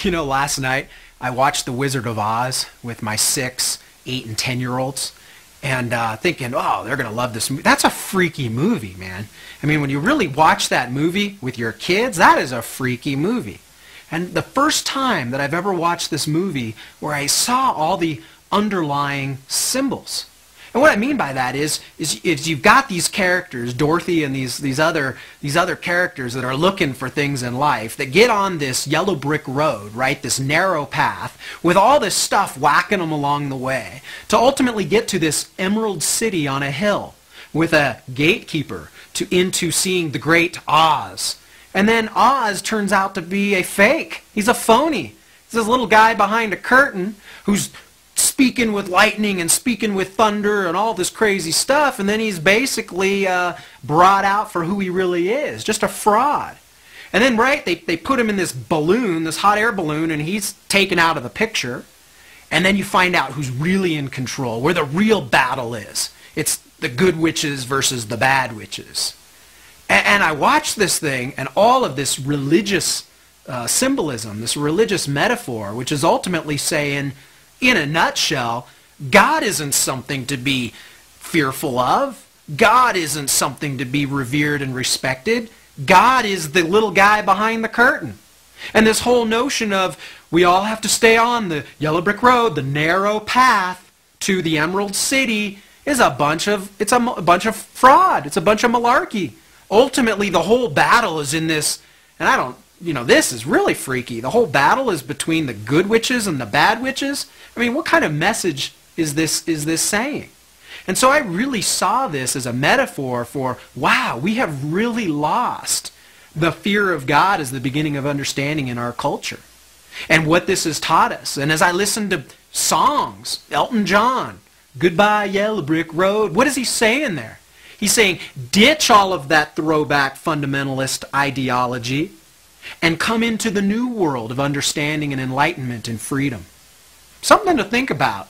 You know, last night I watched The Wizard of Oz with my 6, 8, and 10-year-olds, and thinking, oh, they're going to love this movie. That's a freaky movie, man. I mean, when you really watch that movie with your kids, that is a freaky movie. And the first time that I've ever watched this movie where I saw all the underlying symbols. And what I mean by that is you've got these characters, Dorothy and these other characters that are looking for things in life that get on this yellow brick road, right, this narrow path, with all this stuff whacking them along the way, to ultimately get to this emerald city on a hill with a gatekeeper into seeing the great Oz. And then Oz turns out to be a fake. He's a phony. He's this little guy behind a curtain who's speaking with lightning and speaking with thunder and all this crazy stuff, and then he's basically brought out for who he really is, just a fraud. And then, right, they put him in this balloon, this hot air balloon, and he's taken out of the picture. And then you find out who's really in control, where the real battle is. It's the good witches versus the bad witches. And I watched this thing, and all of this religious symbolism, this religious metaphor, which is ultimately saying, in a nutshell, God isn't something to be fearful of. God isn't something to be revered and respected. God is the little guy behind the curtain. And this whole notion of we all have to stay on the yellow brick road, the narrow path to the Emerald City, is a bunch of fraud. It's a bunch of malarkey. Ultimately, the whole battle is in this, and this is really freaky. The whole battle is between the good witches and the bad witches. I mean, what kind of message is this saying? And so I really saw this as a metaphor for, wow, we have really lost the fear of God as the beginning of understanding in our culture. And what this has taught us. And as I listened to songs, Elton John, Goodbye Yellow Brick Road, what is he saying there? He's saying, ditch all of that throwback fundamentalist ideology and come into the new world of understanding and enlightenment and freedom. Something to think about.